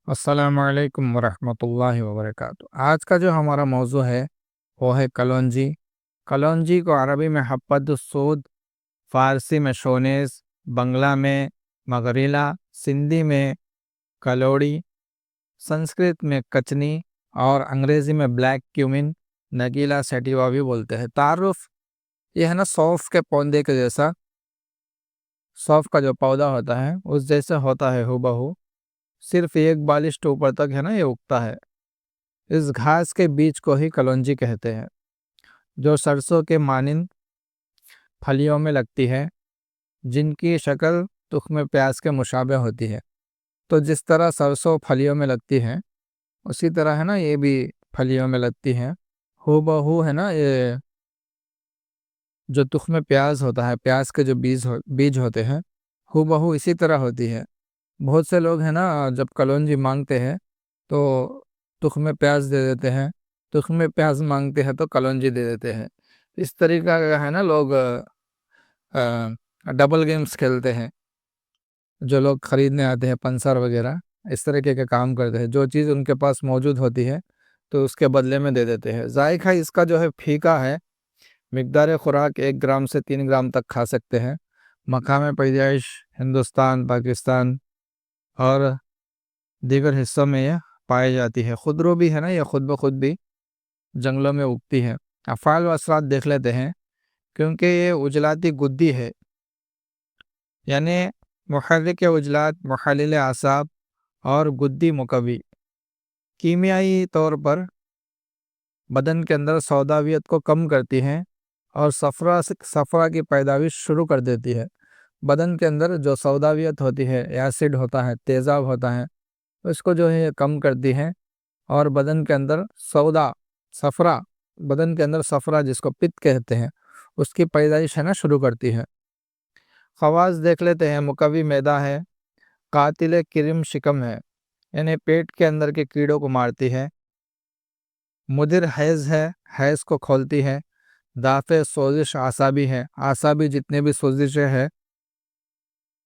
السلام علیکم ورحمۃ اللہ وبرکاتہ۔ آج کا جو ہمارا موضوع ہے وہ ہے کلونجی۔ کلونجی کو عربی میں حبۃ السود، فارسی میں شونیز، بنگلہ میں مغریلا، سندھی میں کلوڑی، سنسکرت میں کچنی اور انگریزی میں بلیک کیومن، نگیلا سیٹیوا بھی بولتے ہیں۔ تعارف یہ ہے نا، سونف کے پودے کے جیسا، سونف کا جو پودا ہوتا ہے اس جیسے ہوتا ہے ہو بہو، صرف ایک بالشٹ اوپر تک ہے نا یہ اگتا ہے۔ اس گھاس کے بیج کو ہی کلونجی کہتے ہیں، جو سرسوں کے مانند پھلیوں میں لگتی ہے، جن کی شکل تخم پیاز کے مشابہ ہوتی ہے۔ تو جس طرح سرسوں پھلیوں میں لگتی ہے اسی طرح ہے نا یہ بھی پھلیوں میں لگتی ہے، ہو بہو ہے نا۔ یہ جو تخم پیاز ہوتا ہے، پیاز کے جو بیج ہوتے ہیں، ہو بہو اسی طرح ہوتی ہے۔ بہت سے لوگ ہیں نا جب کلونجی مانگتے ہیں تو تخم پیاز دے دیتے ہیں، تخم پیاز مانگتے ہیں تو کلونجی دے دیتے ہیں۔ اس طریقہ کا ہے نا لوگ ڈبل گیمز کھیلتے ہیں۔ جو لوگ خریدنے آتے ہیں پنسر وغیرہ، اس طریقے کے کام کرتے ہیں، جو چیز ان کے پاس موجود ہوتی ہے تو اس کے بدلے میں دے دیتے ہیں۔ ذائقہ اس کا جو ہے پھیکا ہے۔ مقدار خوراک 1 گرام سے 3 گرام تک کھا سکتے ہیں۔ مقام پیدائش ہندوستان، پاکستان اور دیگر حصوں میں یہ پائی جاتی ہے۔ خودرو بھی ہے نا، یہ خود بخود بھی جنگلوں میں اگتی ہے۔ افعال و اثرات دیکھ لیتے ہیں، کیونکہ یہ عجلاتی گدی ہے، یعنی محرک عجلات، محلل اعصاب اور گدی مقوی۔ کیمیائی طور پر بدن کے اندر سوداویت کو کم کرتی ہیں اور صفرا کی پیداوش شروع کر دیتی ہے۔ بدن کے اندر جو سوداویت ہوتی ہے، ایسڈ ہوتا ہے، تیزاب ہوتا ہے، اس کو جو ہے کم کرتی ہے، اور بدن کے اندر صفرا، بدن کے اندر صفرا جس کو پت کہتے ہیں، اس کی پیدائش ہے نا شروع کرتی ہے۔ خواص دیکھ لیتے ہیں۔ مقوی معدہ ہے، قاتل کرم شکم ہے، یعنی پیٹ کے اندر کے کیڑوں کو مارتی ہے۔ مدر حیض ہے، حیض کو کھولتی ہے۔ دافع سوزش اعصابی ہے، اعصابی جتنے بھی سوزشیں ہیں،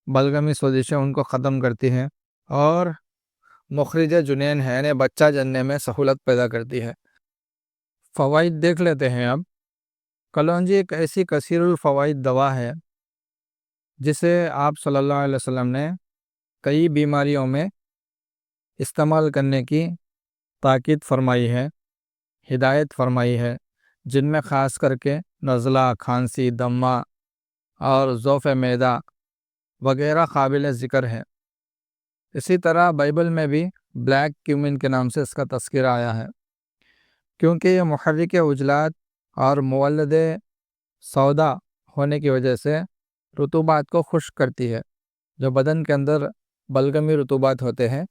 بلغمی سوزشیں، ان کو ختم کرتی ہے۔ اور مخرج جنین ہے، یعنی بچہ جننے میں سہولت پیدا کرتی ہے۔ فوائد دیکھ لیتے ہیں اب۔ کلونجی ایک ایسی کثیر الفوائد دوا ہے جسے آپ صلی اللہ علیہ وسلم نے کئی بیماریوں میں استعمال کرنے کی تاکید فرمائی ہے، ہدایت فرمائی ہے، جن میں خاص کر کے نزلہ، کھانسی، دمہ اور ضعف معدہ وغیرہ قابل ذکر ہے۔ اسی طرح بائبل میں بھی بلیک کیومن کے نام سے اس کا تذکرہ آیا ہے، کیونکہ یہ محرک عجلات اور مولد سودا ہونے کی وجہ سے رطوبات کو خشک کرتی ہے۔ جو بدن کے اندر بلغمی رطوبات ہوتے ہیں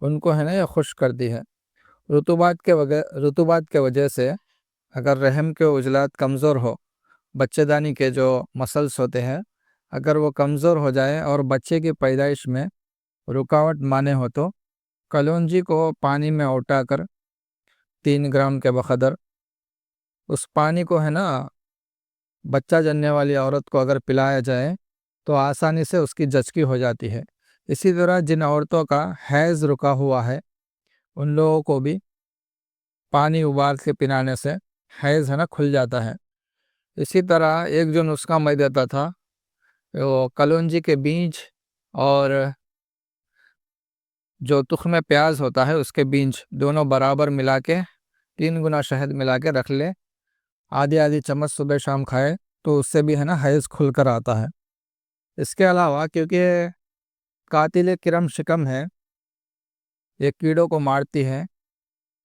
ان کو ہے نا یہ خشک کرتی ہے۔ رطوبات کے وجہ سے اگر رحم کے عضلات کمزور ہو، بچے دانی کے جو مسلس ہوتے ہیں اگر وہ کمزور ہو جائے اور بچے کی پیدائش میں رکاوٹ مانے ہو، تو کلونجی کو پانی میں اٹا کر 3 گرام کے بقدر اس پانی کو ہے نا بچہ جننے والی عورت کو اگر پلایا جائے تو آسانی سے اس کی زچگی ہو جاتی ہے۔ اسی طرح جن عورتوں کا حیض رکا ہوا ہے ان لوگوں کو بھی پانی ابال کے پلانے سے حیض ہے نا کھل جاتا ہے۔ اسی طرح ایک جو نسخہ میں دیتا تھا، وہ کلونجی کے بیج اور جو تخم پیاز ہوتا ہے اس کے بیج دونوں برابر ملا کے 3 گنا شہد ملا کے رکھ لے، آدھی چمچ صبح شام کھائے تو اس سے بھی ہے نا حیض کھل کر آتا ہے۔ اس کے علاوہ کیونکہ قاتل کرم شکم ہے، یہ کیڑوں کو مارتی ہے،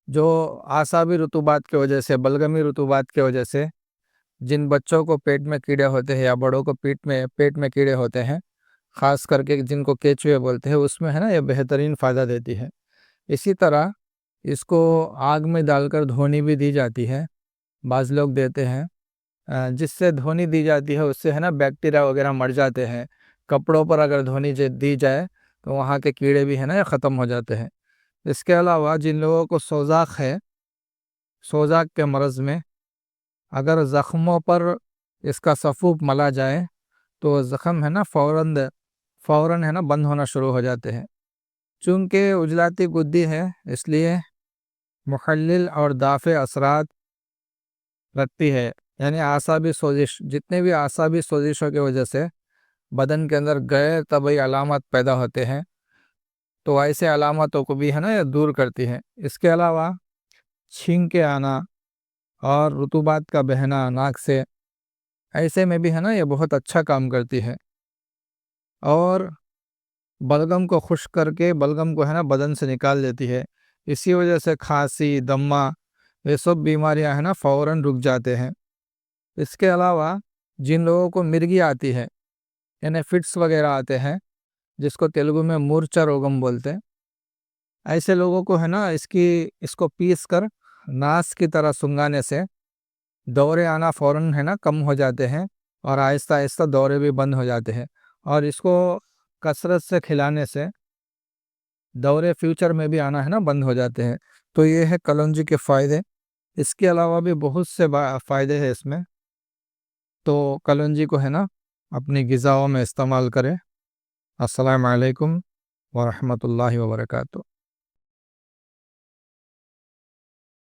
جو اعصابی رطوبات کی وجہ سے، بلغمی رطوبات کی وجہ سے جن بچوں کو پیٹ میں کیڑے ہوتے ہیں یا بڑوں کو پیٹ میں کیڑے ہوتے ہیں، خاص کر کے جن کو کیچوے بولتے ہیں، اس میں ہے نا یہ بہترین فائدہ دیتی ہے۔ اسی طرح اس کو آگ میں ڈال کر دھونی بھی دی جاتی ہے، بعض لوگ دیتے ہیں۔ جس سے دھونی دی جاتی ہے اس سے ہے نا بیکٹیریا وغیرہ مر جاتے ہیں۔ کپڑوں پر اگر دھونی دی جائے تو وہاں کے کیڑے بھی ہے نا ختم ہو جاتے ہیں۔ اس کے علاوہ جن لوگوں کو سوزاک ہے، سوزاک کے مرض میں اگر زخموں پر اس کا سفوف ملا جائے تو زخم ہے نا فوراً ہے نا بند ہونا شروع ہو جاتے ہیں۔ چونکہ عجلاتی گدی ہے اس لیے مخلل اور دافع اثرات رکھتی ہے، یعنی اعصابی سوزش، جتنے بھی اعصابی سوزشوں کی وجہ سے بدن کے اندر غیر طبعی علامات پیدا ہوتے ہیں تو ایسے علاماتوں کو بھی ہے نا یہ دور کرتی ہے۔ اس کے علاوہ چھینک کے آنا اور رطوبات کا بہنا ناک سے، ایسے میں بھی ہے نا یہ بہت اچھا کام کرتی ہے، اور بلغم کو خشک کر کے بلغم کو ہے نا بدن سے نکال دیتی ہے۔ اسی وجہ سے کھانسی، دمہ، یہ سب بیماریاں ہے نا فوراً رک جاتے ہیں۔ اس کے علاوہ جن لوگوں کو مرگی آتی ہے، یعنی فٹس وغیرہ آتے ہیں، جس کو تیلگو میں مورچہ روگم بولتے ہیں، ایسے لوگوں کو ہے نا اس کو پیس کر ناس کی طرح سنگانے سے دورے آنا فوراً ہے نا کم ہو جاتے ہیں، اور آہستہ آہستہ دورے بھی بند ہو جاتے ہیں۔ اور اس کو کثرت سے کھلانے سے دورے فیوچر میں بھی آنا ہے نا بند ہو جاتے ہیں۔ تو یہ ہے کلونجی کے فائدے۔ اس کے علاوہ بھی بہت سے فائدے ہیں اس میں، تو کلونجی کو ہے نا اپنی غذاؤں میں استعمال کریں۔ السلام علیکم ورحمۃ اللہ وبرکاتہ۔